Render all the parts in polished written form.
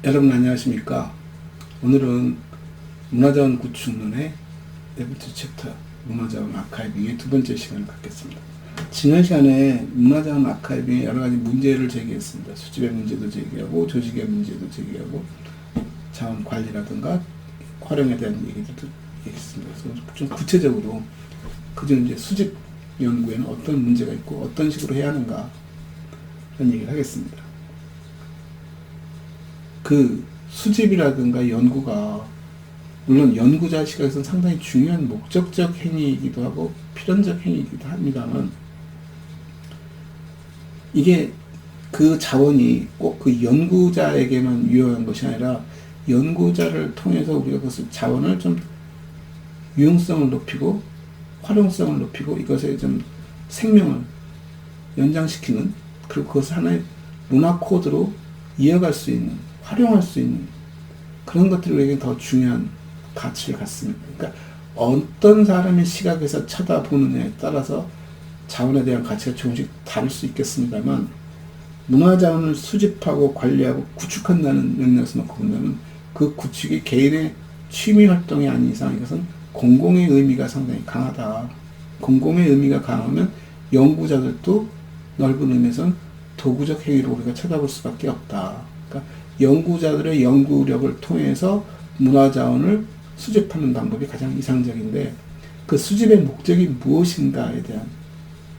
여러분 안녕하십니까? 오늘은 문화자원 구축론의 네 번째 챕터 문화자원 아카이빙의 두 번째 시간을 갖겠습니다. 지난 시간에 문화자원 아카이빙의 여러 가지 문제를 제기했습니다. 수집의 문제도 제기하고 조직의 문제도 제기하고 자원 관리라든가 활용에 대한 얘기들도 얘기했습니다. 그래서 좀 구체적으로 그중 이제 수집 연구에는 어떤 문제가 있고 어떤 식으로 해야 하는가 그런 얘기를 하겠습니다. 그 수집이라든가 연구가 물론 연구자 시각에서는 상당히 중요한 목적적 행위이기도 하고 필연적 행위이기도 합니다만 이게 그 자원이 꼭 그 연구자에게만 유효한 것이 아니라 연구자를 통해서 우리가 그것을 자원을 좀 유용성을 높이고 활용성을 높이고 이것의 좀 생명을 연장시키는 그리고 그것을 하나의 문화 코드로 이어갈 수 있는 활용할 수 있는 그런 것들이 우리에게 더 중요한 가치를 갖습니다. 그러니까 어떤 사람의 시각에서 쳐다보느냐에 따라서 자원에 대한 가치가 조금씩 다를 수 있겠습니다만 문화자원을 수집하고 관리하고 구축한다는 맥락에서 놓고 본다면 그 구축이 개인의 취미활동이 아닌 이상 이것은 공공의 의미가 상당히 강하다. 공공의 의미가 강하면 연구자들도 넓은 의미에서는 도구적 행위로 우리가 쳐다볼 수밖에 없다. 그러니까 연구자들의 연구력을 통해서 문화자원을 수집하는 방법이 가장 이상적인데 그 수집의 목적이 무엇인가에 대한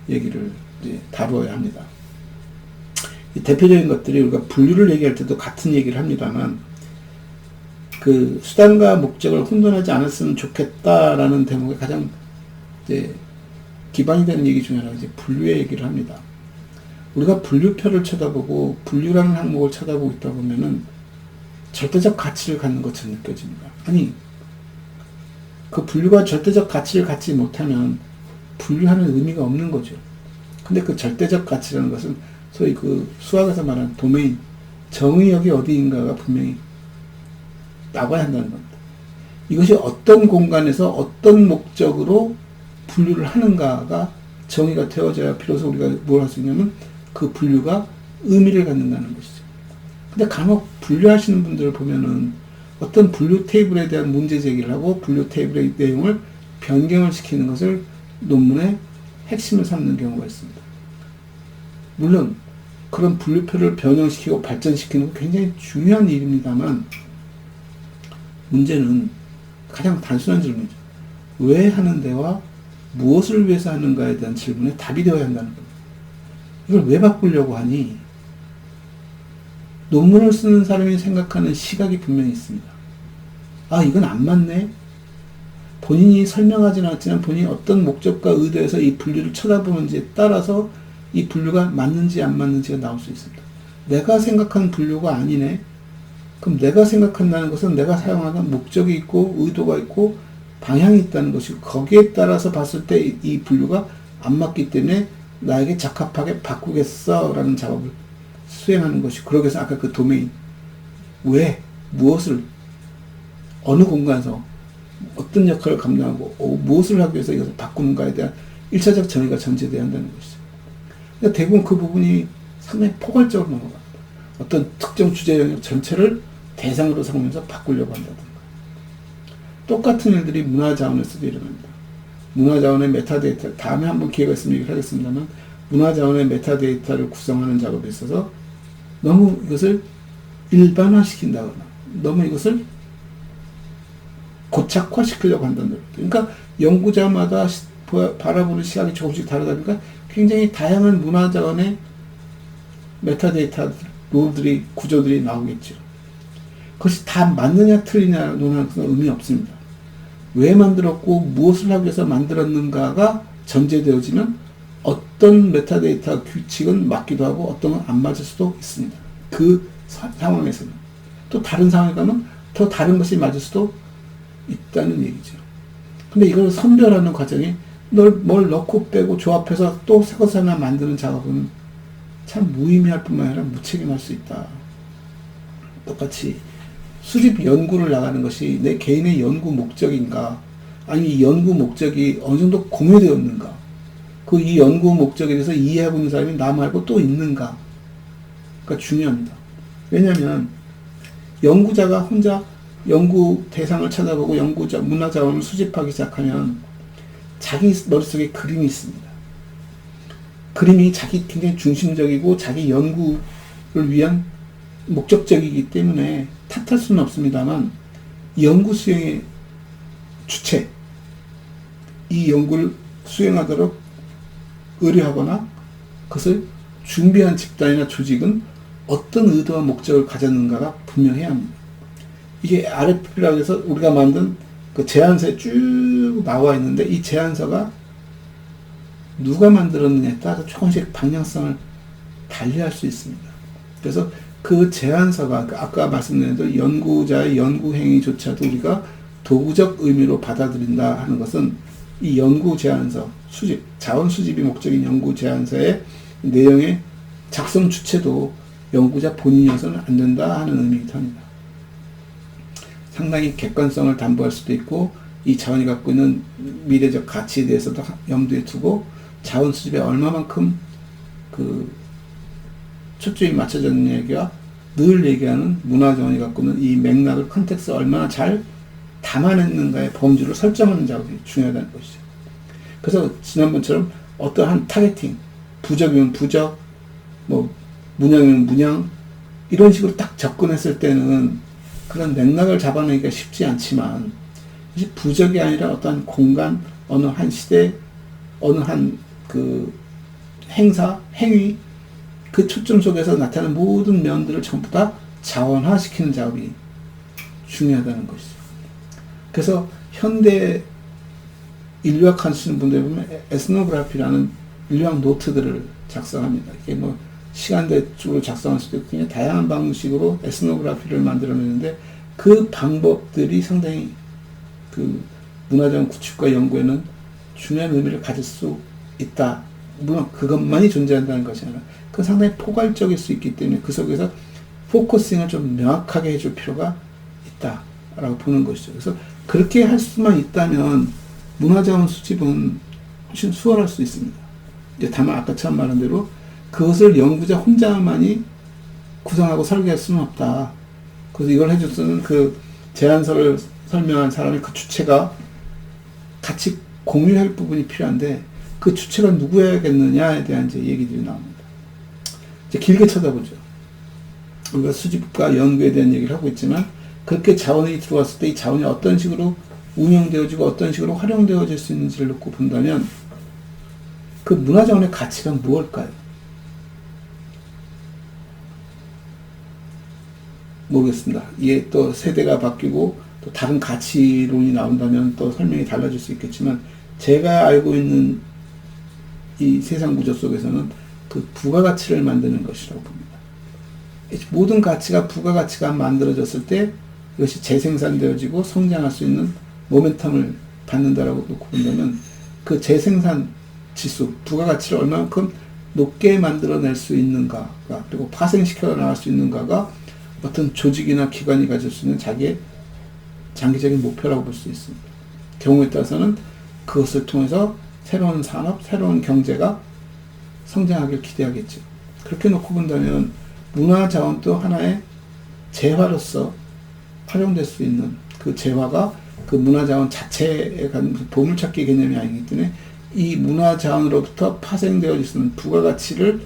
얘기를 이제 다루어야 합니다. 이 대표적인 것들이 우리가 분류를 얘기할 때도 같은 얘기를 합니다만 그 수단과 목적을 혼돈하지 않았으면 좋겠다라는 대목에 가장 이제 기반이 되는 얘기 중에 하나가 이제 분류의 얘기를 합니다. 우리가 분류표를 쳐다보고 분류라는 항목을 쳐다보고 있다 보면은 절대적 가치를 갖는 것처럼 느껴집니다. 아니, 그 분류가 절대적 가치를 갖지 못하면 분류하는 의미가 없는 거죠. 근데 그 절대적 가치라는 것은 소위 그 수학에서 말하는 도메인, 정의역이 어디인가가 분명히 나와야 한다는 겁니다. 이것이 어떤 공간에서 어떤 목적으로 분류를 하는가가 정의가 되어져야 비로소 우리가 뭘 할 수 있냐면 그 분류가 의미를 갖는다는 것이죠. 근데 간혹 분류하시는 분들을 보면은 어떤 분류 테이블에 대한 문제 제기를 하고 분류 테이블의 내용을 변경을 시키는 것을 논문의 핵심을 삼는 경우가 있습니다. 물론 그런 분류표를 변형시키고 발전시키는 건 굉장히 중요한 일입니다만 문제는 가장 단순한 질문이죠. 왜 하는데와 무엇을 위해서 하는가에 대한 질문에 답이 되어야 한다는 겁니다. 이걸 왜 바꾸려고 하니? 논문을 쓰는 사람이 생각하는 시각이 분명히 있습니다. 아, 이건 안 맞네? 본인이 설명하지는 않았지만 본인이 어떤 목적과 의도에서 이 분류를 쳐다보는지에 따라서 이 분류가 맞는지 안 맞는지가 나올 수 있습니다. 내가 생각한 분류가 아니네? 그럼 내가 생각한다는 것은 내가 사용하는 목적이 있고 의도가 있고 방향이 있다는 것이고 거기에 따라서 봤을 때 이 분류가 안 맞기 때문에 나에게 적합하게 바꾸겠어 라는 작업을 수행하는 것이 그러기 위해서 아까 그 도메인 왜 무엇을 어느 공간에서 어떤 역할을 감당하고 무엇을 하기 위해서 이것을 바꾸는가에 대한 1차적 정의가 전제되어야 한다는 것이죠. 그러니까 대부분 그 부분이 상당히 포괄적으로 넘어갑니다. 어떤 특정 주제 영역 전체를 대상으로 삼으면서 바꾸려고 한다든가 똑같은 일들이 문화자원에서도 일어납니다. 문화자원의 메타데이터 다음에 한번 기회가 있으면 얘기를 하겠습니다만 문화자원의 메타데이터를 구성하는 작업에 있어서 너무 이것을 일반화시킨다거나 너무 이것을 고착화시키려고 한다는 거죠. 그러니까 연구자마다 바라보는 시각이 조금씩 다르다 보니까 굉장히 다양한 문화자원의 메타데이터 롤들이 구조들이 나오겠죠. 그것이 다 맞느냐 틀리냐 논하는 것은 의미 없습니다. 왜 만들었고 무엇을 하기 위해서 만들었는가가 전제되어지면 어떤 메타데이터 규칙은 맞기도 하고 어떤 건 안 맞을 수도 있습니다. 그 상황에서는 또 다른 상황에 가면 더 다른 것이 맞을 수도 있다는 얘기죠. 근데 이걸 선별하는 과정이 뭘 넣고 빼고 조합해서 또 새 것을 하나 만드는 작업은 참 무의미할 뿐만 아니라 무책임할 수 있다. 똑같이 수집 연구를 나가는 것이 내 개인의 연구 목적인가 아니 이 연구 목적이 어느 정도 공유되었는가 그 이 연구 목적에 대해서 이해하고 있는 사람이 나 말고 또 있는가가 중요합니다. 왜냐하면 연구자가 혼자 연구 대상을 찾아보고 문화 자원을 수집하기 시작하면 자기 머릿속에 그림이 있습니다. 그림이 자기 굉장히 중심적이고 자기 연구를 위한 목적적이기 때문에 탓할 수는 없습니다만, 연구 수행의 주체, 이 연구를 수행하도록 의뢰하거나 그것을 준비한 집단이나 조직은 어떤 의도와 목적을 가졌는가가 분명해야 합니다. 이게 RFP라고 해서 우리가 만든 그 제안서에 쭉 나와 있는데, 이 제안서가 누가 만들었느냐에 따라서 조금씩 방향성을 달리할 수 있습니다. 그래서 그 제안서가 아까 말씀드린 대로 연구자의 연구 행위조차도 우리가 도구적 의미로 받아들인다 하는 것은, 이 연구 제안서, 자원 수집이 목적인 연구 제안서의 내용의 작성 주체도 연구자 본인이어서는 안 된다 하는 의미이기도 합니다. 상당히 객관성을 담보할 수도 있고, 이 자원이 갖고 있는 미래적 가치에 대해서도 염두에 두고, 자원 수집에 얼마만큼 그 초점이 맞춰졌느냐가 늘 얘기하는 문화 자원이 갖고 있는 이 맥락을, 컨텍스트를 얼마나 잘 담아냈는가의 범주를 설정하는 작업이 중요하다는 것이죠. 그래서 지난번처럼 어떠한 타겟팅, 부적이면 부적, 문양이면 문양, 이런 식으로 딱 접근했을 때는 그런 맥락을 잡아내기가 쉽지 않지만, 부적이 아니라 어떠한 공간, 어느 한 시대, 어느 한 그 행사, 행위, 그 초점 속에서 나타나는 모든 면들을 전부 다 자원화시키는 작업이 중요하다는 것이죠. 그래서 현대 인류학 하시는 분들 보면 에스노그래피라는 인류학 노트들을 작성합니다. 이게 시간대적으로 작성할 수도 있고, 그냥 다양한 방식으로 에스노그래피를 만들어내는데, 그 방법들이 상당히 그 문화자원 구축과 연구에는 중요한 의미를 가질 수 있다. 물론 그것만이 존재한다는 것이 아니라 그건 상당히 포괄적일 수 있기 때문에 그 속에서 포커싱을 좀 명확하게 해줄 필요가 있다라고 보는 것이죠. 그래서 그렇게 할 수만 있다면 문화자원 수집은 훨씬 수월할 수 있습니다. 다만 아까 처음 말한 대로 그것을 연구자 혼자만이 구성하고 설계할 수는 없다. 그래서 이걸 해줄 수는 그 제안서를 설명한 사람의 그 주체가 같이 공유할 부분이 필요한데, 그 주체가 누구야겠느냐에 대한 이제 얘기들이 나옵니다. 이제 길게 쳐다보죠. 우리가 수집과 연구에 대한 얘기를 하고 있지만, 그렇게 자원이 들어왔을 때 이 자원이 어떤 식으로 운영되어지고 어떤 식으로 활용되어질 수 있는지를 놓고 본다면, 그 문화자원의 가치가 무엇일까요? 모르겠습니다. 이게 또 세대가 바뀌고 또 다른 가치론이 나온다면 또 설명이 달라질 수 있겠지만, 제가 알고 있는 이 세상 구조 속에서는 그 부가가치를 만드는 것이라고 봅니다. 모든 가치가 부가가치가 만들어졌을 때 이것이 재생산되어지고 성장할 수 있는 모멘텀을 받는다라고 놓고 본다면, 그 재생산 지수, 부가가치를 얼마만큼 높게 만들어낼 수 있는가가, 그리고 파생시켜 나갈 수 있는가가 어떤 조직이나 기관이 가질 수 있는 자기의 장기적인 목표라고 볼 수 있습니다. 경우에 따라서는 그것을 통해서 새로운 산업, 새로운 경제가 성장하길 기대하겠죠. 그렇게 놓고 본다면 문화자원도 하나의 재화로서 활용될 수 있는, 그 재화가 그 문화자원 자체에 간 보물찾기 개념이 아니기 때문에 이 문화자원으로부터 파생되어질 수 있는 부가가치를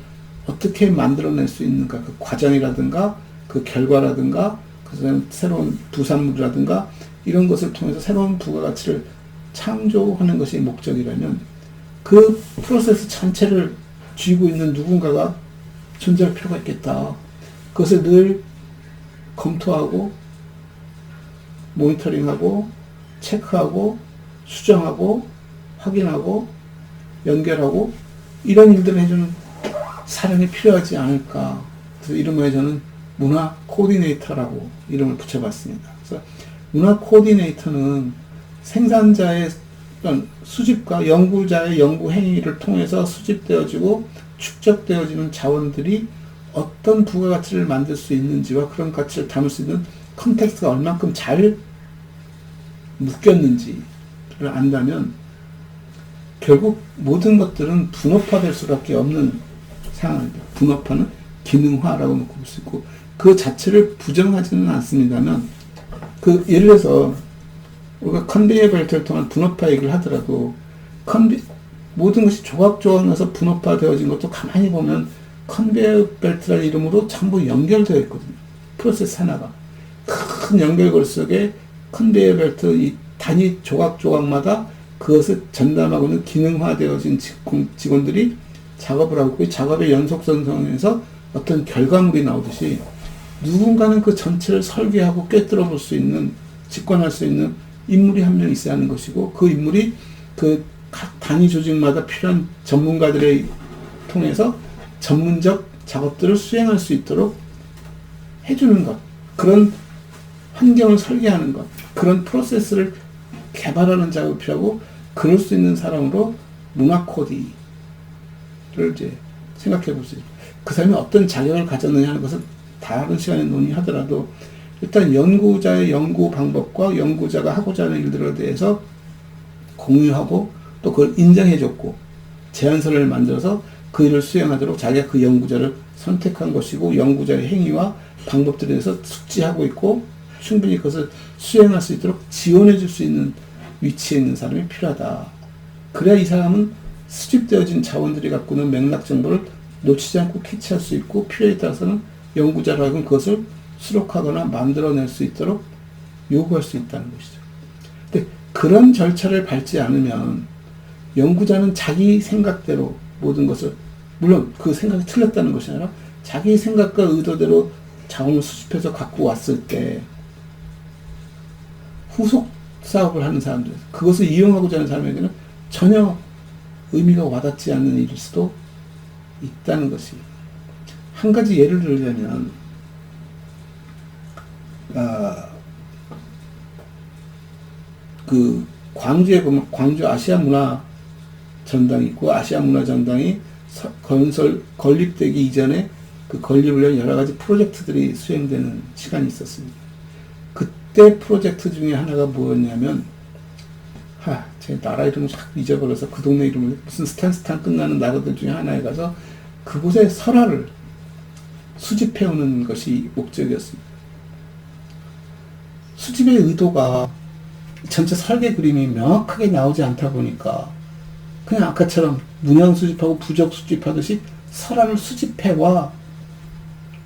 어떻게 만들어낼 수 있는가, 그 과정이라든가 그 결과라든가 그 새로운 부산물이라든가 이런 것을 통해서 새로운 부가가치를 창조하는 것이 목적이라면, 그 프로세스 전체를 쥐고 있는 누군가가 존재할 필요가 있겠다. 그것을 늘 검토하고 모니터링하고 체크하고 수정하고 확인하고 연결하고 이런 일들을 해주는 사람이 필요하지 않을까. 그래서 이름을 저는 문화 코디네이터라고 이름을 붙여봤습니다. 그래서 문화 코디네이터는 생산자의 수집과 연구자의 연구 행위를 통해서 수집되어지고 축적되어지는 자원들이 어떤 부가가치를 만들 수 있는지와 그런 가치를 담을 수 있는 컨텍스트가 얼만큼 잘 묶였는지를 안다면 결국 모든 것들은 분업화될 수밖에 없는 상황입니다. 분업화는 기능화라고 놓고 볼 수 있고, 그 자체를 부정하지는 않습니다만, 예를 들어서 우리가 컨베이어 벨트를 통한 분업화 얘기를 하더라도 모든 것이 조각조각 나서 분업화 되어진 것도 가만히 보면 컨베이어 벨트라는 이름으로 전부 연결되어 있거든요. 프로세스 하나가. 큰 연결고리 속에 컨베이어 벨트 이 단위 조각조각마다 그것을 전담하고 있는 기능화되어진 직원들이 작업을 하고, 그 작업의 연속선상에서 어떤 결과물이 나오듯이 누군가는 그 전체를 설계하고 꿰뚫어 볼 수 있는, 직관할 수 있는 인물이 한 명 있어야 하는 것이고, 그 인물이 그 각 단위 조직마다 필요한 전문가들을 통해서 전문적 작업들을 수행할 수 있도록 해주는 것, 그런 환경을 설계하는 것, 그런 프로세스를 개발하는 작업이 필요하고, 그럴 수 있는 사람으로 문화 코디를 이제 생각해 볼 수 있죠. 그 사람이 어떤 자격을 가졌느냐 하는 것은 다른 시간에 논의하더라도, 일단 연구자의 연구 방법과 연구자가 하고자 하는 일들에 대해서 공유하고, 또 그걸 인정해줬고, 제안서를 만들어서 그 일을 수행하도록 자기가 그 연구자를 선택한 것이고, 연구자의 행위와 방법들에 대해서 숙지하고 있고, 충분히 그것을 수행할 수 있도록 지원해 줄 수 있는 위치에 있는 사람이 필요하다. 그래야 이 사람은 수집되어진 자원들이 갖고 있는 맥락 정보를 놓치지 않고 캐치할 수 있고, 필요에 따라서는 연구자로 하여금 그것을 수록하거나 만들어낼 수 있도록 요구할 수 있다는 것이죠. 근데 그런 절차를 밟지 않으면 연구자는 자기 생각대로 모든 것을, 물론 그 생각이 틀렸다는 것이 아니라 자기 생각과 의도대로 자원을 수집해서 갖고 왔을 때 후속 사업을 하는 사람들, 그것을 이용하고자 하는 사람에게는 전혀 의미가 와닿지 않는 일일 수도 있다는 것이. 한 가지 예를 들자면, 그 광주에 보면 광주 아시아 문화 전당이 있고, 아시아 문화 전당이 건립되기 이전에 그 건립을 위한 여러 가지 프로젝트들이 수행되는 시간이 있었습니다. 그때 프로젝트 중에 하나가 뭐였냐면, 제 나라 이름을 자꾸 잊어버려서 그 동네 이름을, 무슨 스탄 끝나는 나라들 중에 하나에 가서 그곳의 설화를 수집해오는 것이 목적이었습니다. 수집의 의도가 전체 설계 그림이 명확하게 나오지 않다 보니까 그냥 아까처럼 문양 수집하고 부적 수집하듯이 설화를 수집해와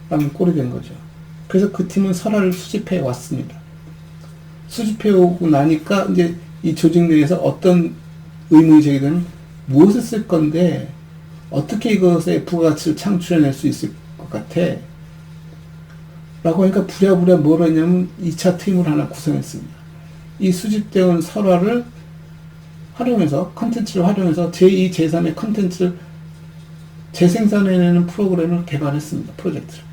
라는 꼴이 된 거죠. 그래서 그 팀은 설화를 수집해 왔습니다. 수집해 오고 나니까 이제 이 조직 내에서 어떤 의문이 제기되면, 무엇을 쓸 건데 어떻게 이것에 부가가치를 창출해낼 수 있을 것 같아? 라고 하니까 부랴부랴 뭘 했냐면 2차 팀을 하나 구성했습니다. 이 수집되어 온 설화를 활용해서, 컨텐츠를 활용해서 제2, 제3의 컨텐츠를 재생산해내는 프로그램을 개발했습니다. 프로젝트를.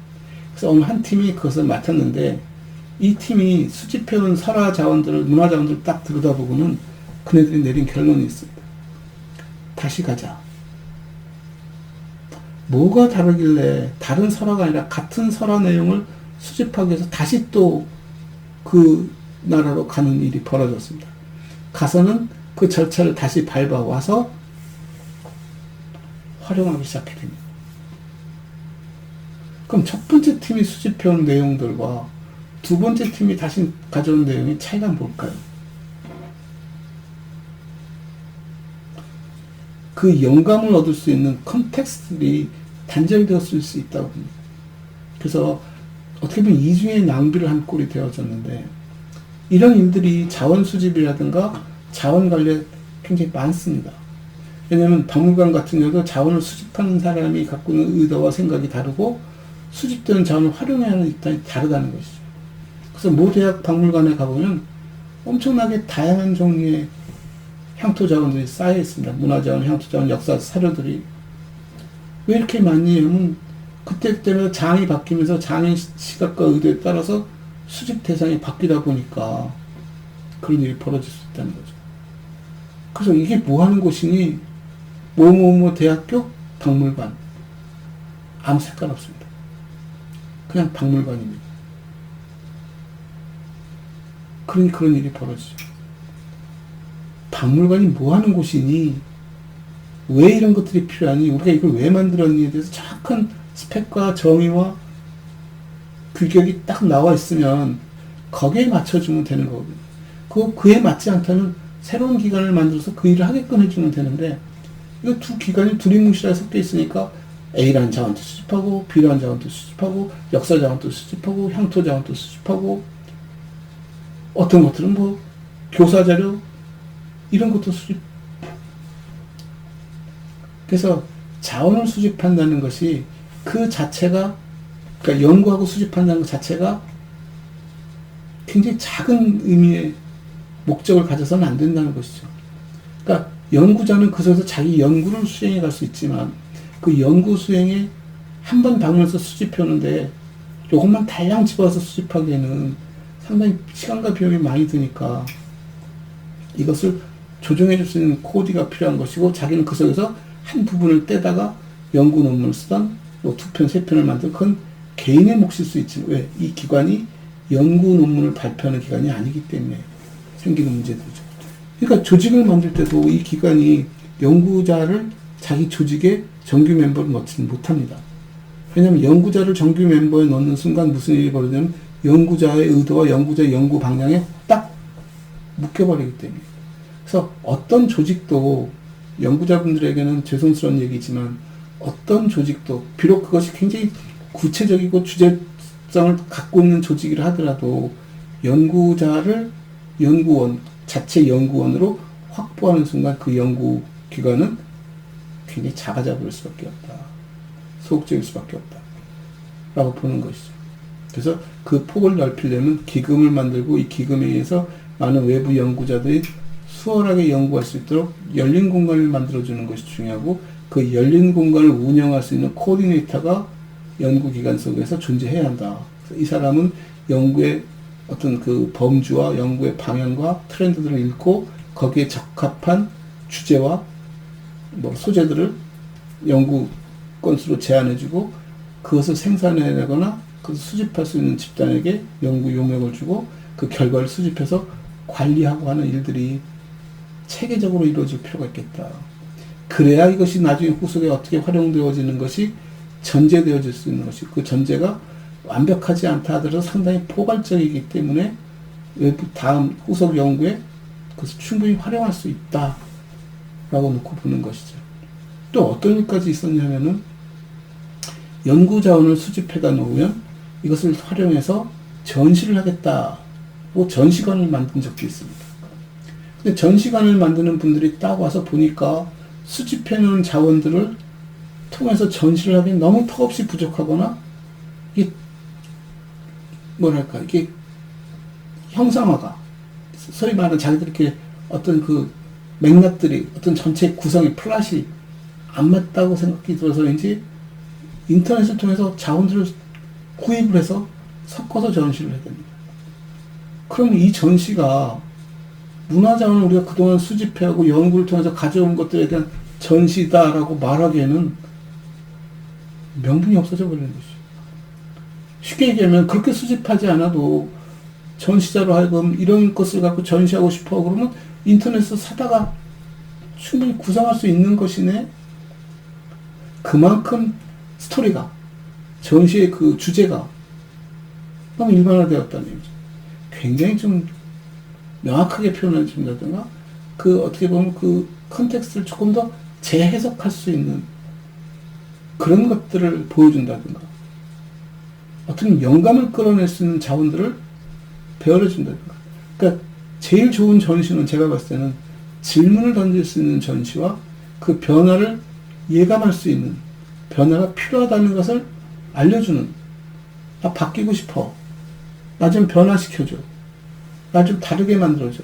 그래서 어느 한 팀이 그것을 맡았는데, 이 팀이 수집해온 설화 자원들을, 문화 자원들을 딱 들여다보고는 그네들이 내린 결론이 있습니다. 다시 가자. 뭐가 다르길래 다른 설화가 아니라 같은 설화 내용을 수집하기 위해서 다시 또 그 나라로 가는 일이 벌어졌습니다. 가서는 그 절차를 다시 밟아와서 활용하기 시작하게 됩니다. 그럼 첫 번째 팀이 수집해온 내용들과 두 번째 팀이 다시 가져온 내용의 차이가 뭘까요? 그 영감을 얻을 수 있는 컨텍스트들이 단절되었을 수 있다고 봅니다. 그래서 어떻게 보면 이중의 낭비를 한 꼴이 되어졌는데, 이런 일들이 자원 수집이라든가 자원 관리에 굉장히 많습니다. 왜냐하면 박물관 같은 경우도 자원을 수집하는 사람이 갖고 있는 의도와 생각이 다르고, 수집되는 자원을 활용해야 하는 입장이 다르다는 것이죠. 그래서 모 대학 박물관에 가보면 엄청나게 다양한 종류의 향토 자원들이 쌓여 있습니다. 문화 자원, 향토 자원, 역사 사료들이. 왜 이렇게 많니? 하면 그때마다 장이 바뀌면서 장의 시각과 의도에 따라서 수집 대상이 바뀌다 보니까 그런 일이 벌어질 수 있다는 거죠. 그래서 이게 뭐 하는 곳이니? 뭐뭐뭐 대학교 박물관. 아무 색깔 없습니다. 그냥 박물관입니다. 그러니 그런 일이 벌어지죠. 박물관이 뭐 하는 곳이니? 왜 이런 것들이 필요하니? 우리가 이걸 왜 만들었니에 대해서 정확한 스펙과 정의와 규격이 딱 나와 있으면 거기에 맞춰주면 되는 거거든요. 그에 맞지 않다면 새로운 기관을 만들어서 그 일을 하게끔 해주면 되는데, 이거 두 기관이 두리뭉실하게 섞여 있으니까 A라는 자원도 수집하고 B라는 자원도 수집하고 역사 자원도 수집하고 향토 자원도 수집하고 어떤 것들은 뭐 교사 자료 이런 것도 수집. 그래서 자원을 수집한다는 것이 그 자체가, 그러니까 연구하고 수집한다는 것 자체가 굉장히 작은 의미의 목적을 가져서는 안 된다는 것이죠. 그러니까 연구자는 그 속에서 자기 연구를 수행해 갈 수 있지만 그 연구 수행에 한 번 방문해서 수집해오는데 요것만 달랑 집어서 수집하기에는 상당히 시간과 비용이 많이 드니까 이것을 조정해 줄 수 있는 코디가 필요한 것이고, 자기는 그 속에서 한 부분을 떼다가 연구 논문을 쓰던 뭐 2편, 3편을 만든, 그건 개인의 몫일 수 있지만, 왜? 이 기관이 연구 논문을 발표하는 기관이 아니기 때문에 생기는 문제들이죠. 그러니까 조직을 만들 때도 이 기관이 연구자를 자기 조직의 정규 멤버로 넣지는 못합니다. 왜냐하면 연구자를 정규 멤버에 넣는 순간 무슨 일이 벌어지냐면 연구자의 의도와 연구자의 연구 방향에 딱 묶여버리기 때문에. 그래서 어떤 조직도, 연구자분들에게는 죄송스러운 얘기지만 어떤 조직도 비록 그것이 굉장히 구체적이고 주제성을 갖고 있는 조직이라 하더라도 연구자를 연구원, 자체 연구원으로 확보하는 순간 그 연구기관은 굉장히 작아져 버릴 수밖에 없다. 소극적일 수밖에 없다. 라고 보는 것이죠. 그래서 그 폭을 넓히려면 기금을 만들고, 이 기금에 의해서 많은 외부 연구자들이 수월하게 연구할 수 있도록 열린 공간을 만들어주는 것이 중요하고, 그 열린 공간을 운영할 수 있는 코디네이터가 연구기관 속에서 존재해야 한다. 그래서 이 사람은 연구의 어떤 그 범주와 연구의 방향과 트렌드들을 읽고 거기에 적합한 주제와 뭐 소재들을 연구 건수로 제안해주고, 그것을 생산해내거나 그것을 수집할 수 있는 집단에게 연구 용역을 주고 그 결과를 수집해서 관리하고 하는 일들이 체계적으로 이루어질 필요가 있겠다. 그래야 이것이 나중에 후속에 어떻게 활용되어지는 것이 전제되어질 수 있는 것이, 그 전제가 완벽하지 않다 하더라도 상당히 포괄적이기 때문에 외부 다음 후속 연구에 그것을 충분히 활용할 수 있다 라고 놓고 보는 것이죠. 또 어떤 일까지 있었냐면은 연구 자원을 수집해다 놓으면 이것을 활용해서 전시를 하겠다고 전시관을 만든 적도 있습니다. 근데 전시관을 만드는 분들이 딱 와서 보니까 수집해 놓은 자원들을 통해서 전시를 하기엔 너무 턱없이 부족하거나, 이게 뭐랄까, 이게 형상화가, 소위 말하는 자기들 이렇게 어떤 그 맥락들이, 어떤 전체 구성의 플랫이 안 맞다고 생각이 들어서인지 인터넷을 통해서 자원들을 구입을 해서 섞어서 전시를 해야 됩니다. 그럼 이 전시가 문화자원을 우리가 그동안 수집해하고 연구를 통해서 가져온 것들에 대한 전시다라고 말하기에는 명분이 없어져 버리는 것이죠. 쉽게 얘기하면 그렇게 수집하지 않아도 전시자로 하여금 이런 것을 갖고 전시하고 싶어 그러면 인터넷에서 사다가 충분히 구성할 수 있는 것이네. 그만큼 스토리가, 전시의 그 주제가 너무 일반화되었다는 얘기죠. 굉장히 좀 명확하게 표현해 준다든가, 그 어떻게 보면 그 컨텍스트를 조금 더 재해석할 수 있는 그런 것들을 보여준다든가, 어떤 영감을 끌어낼 수 있는 자원들을 배열해 준다든가. 그러니까 제일 좋은 전시는 제가 봤을 때는 질문을 던질 수 있는 전시와 그 변화를 예감할 수 있는, 변화가 필요하다는 것을 알려주는, 나 바뀌고 싶어, 나 좀 변화시켜줘, 나 좀 다르게 만들어줘,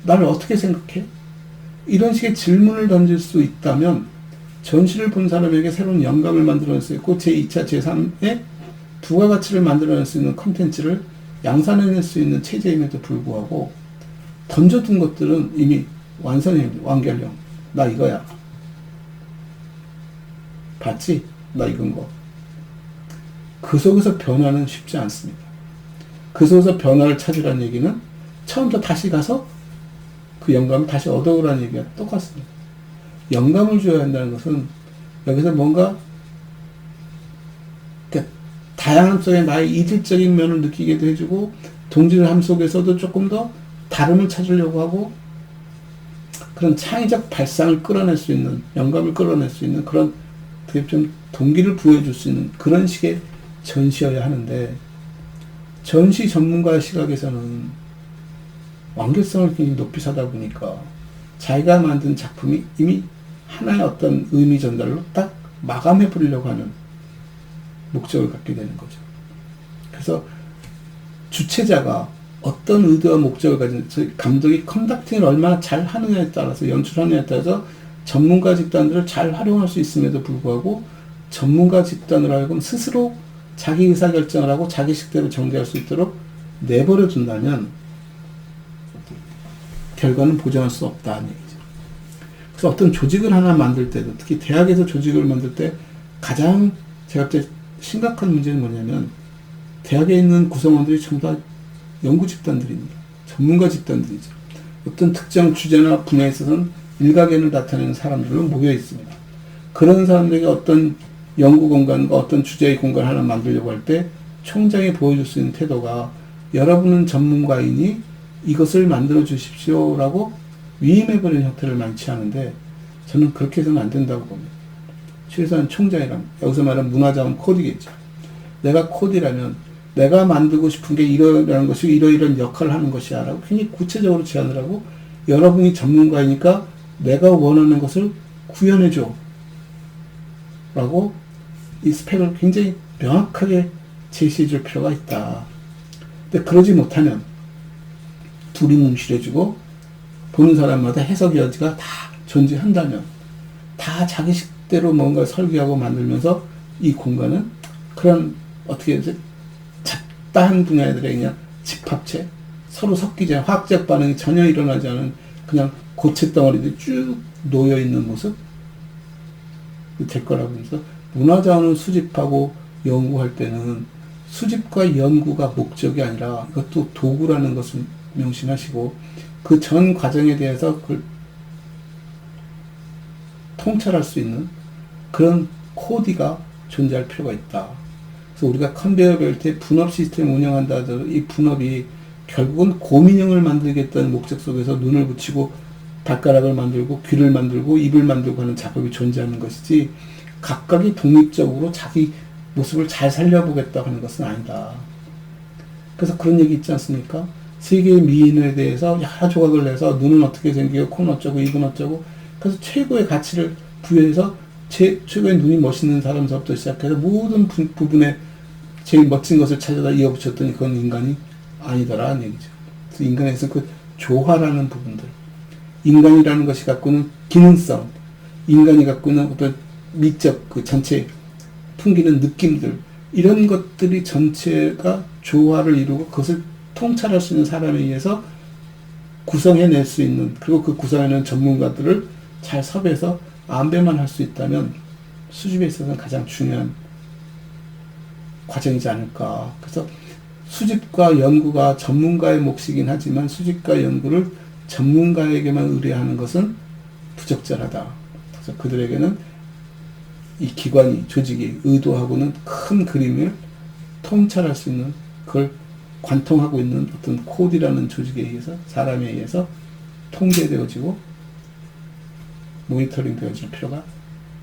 나를 어떻게 생각해? 이런 식의 질문을 던질 수 있다면 전시를 본 사람에게 새로운 영감을 만들어낼 수 있고, 제2차, 제3의 부가가치를 만들어낼 수 있는 컨텐츠를 양산해낼 수 있는 체제임에도 불구하고 던져둔 것들은 이미 완결형. 나 이거야. 봤지? 나 이건 거. 그 속에서 변화는 쉽지 않습니다. 그 속에서 변화를 찾으라는 얘기는 처음부터 다시 가서 그 영감을 다시 얻어오라는 얘기가 똑같습니다. 영감을 줘야 한다는 것은 여기서 뭔가 다양함 속에 나의 이질적인 면을 느끼게도 해주고, 동질함 속에서도 조금 더 다름을 찾으려고 하고, 그런 창의적 발상을 끌어낼 수 있는, 영감을 끌어낼 수 있는 그런 되게 좀 동기를 부여해 줄 수 있는 그런 식의 전시여야 하는데, 전시 전문가의 시각에서는 완결성을 굉장히 높이 사다 보니까 자기가 만든 작품이 이미 하나의 어떤 의미 전달로 딱 마감해 버리려고 하는 목적을 갖게 되는 거죠. 그래서 주체자가 어떤 의도와 목적을 가진, 감독이 컨덕팅을 얼마나 잘 하느냐에 따라서, 연출하느냐에 따라서 전문가 집단들을 잘 활용할 수 있음에도 불구하고, 전문가 집단으로 하여금 스스로 자기 의사결정을 하고 자기 식대로 전개할 수 있도록 내버려 둔다면 결과는 보장할 수 없다는 얘기죠. 그래서 어떤 조직을 하나 만들 때도, 특히 대학에서 조직을 만들 때 가장 제가 볼 때 심각한 문제는 뭐냐면, 대학에 있는 구성원들이 전부 다 연구 집단들입니다. 전문가 집단들이죠. 어떤 특정 주제나 분야에 있어서는 일가견을 나타내는 사람들로 모여 있습니다. 그런 사람들에게 어떤 연구 공간과 어떤 주제의 공간을 하나 만들려고 할 때 총장이 보여줄 수 있는 태도가, 여러분은 전문가이니 이것을 만들어 주십시오라고 위임해버리는 형태를 많이 취하는데, 저는 그렇게 해서는 안 된다고 봅니다. 최소한 총장이라면, 여기서 말하는 문화자원 코디겠죠. 내가 코디라면 내가 만들고 싶은 게 이러이러한 것이고 이러이러한 역할을 하는 것이야 라고 굉장히 구체적으로 제안을 하고, 여러분이 전문가이니까 내가 원하는 것을 구현해줘 라고 이 스펙을 굉장히 명확하게 제시해 줄 필요가 있다. 근데 그러지 못하면 둘이 뭉실해지고, 보는 사람마다 해석 여지가 다 존재한다면 다 자기 식대로 뭔가 설계하고 만들면서 이 공간은 그런 어떻게 해야 잡다한 분야들의 그냥 집합체, 서로 섞이지 않은, 화학적 반응이 전혀 일어나지 않은 그냥 고체 덩어리들이 쭉 놓여 있는 모습 될 거라고 해서, 문화자원을 수집하고 연구할 때는 수집과 연구가 목적이 아니라 이것도 도구라는 것을 명심하시고, 그 전 과정에 대해서 그걸 통찰할 수 있는 그런 코디가 존재할 필요가 있다. 그래서 우리가 컨베이어 벨트의 분업 시스템을 운영한다 하더라도 이 분업이 결국은 고민형을 만들겠다는 목적 속에서 눈을 붙이고 발가락을 만들고 귀를 만들고 입을 만들고 하는 작업이 존재하는 것이지, 각각이 독립적으로 자기 모습을 잘 살려보겠다 하는 것은 아니다. 그래서 그런 얘기 있지 않습니까? 세계의 미인에 대해서 여러 조각을 내서 눈은 어떻게 생기고 코는 어쩌고 입은 어쩌고, 그래서 최고의 가치를 부여해서 최고의 눈이 멋있는 사람서부터 시작해서 모든 부분에 제일 멋진 것을 찾아다 이어붙였더니 그건 인간이 아니더라는 얘기죠. 그래서 인간에서 그 조화라는 부분들, 인간이라는 것이 갖고 있는 기능성, 인간이 갖고 있는 어떤 미적 그 전체 풍기는 느낌들, 이런 것들이 전체가 조화를 이루고 그것을 통찰할 수 있는 사람에 의해서 구성해낼 수 있는, 그리고 그 구성해내는 전문가들을 잘 섭외해서 안배만 할 수 있다면 수집에 있어서는 가장 중요한 과정이지 않을까. 그래서 수집과 연구가 전문가의 몫이긴 하지만, 수집과 연구를 전문가에게만 의뢰하는 것은 부적절하다. 그래서 그들에게는 이 기관이, 조직이 의도하고는 큰 그림을 통찰할 수 있는, 그걸 관통하고 있는 어떤 코디라는 조직에 의해서, 사람에 의해서 통제되어지고 모니터링 되어질 필요가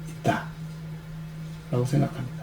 있다 라고 생각합니다.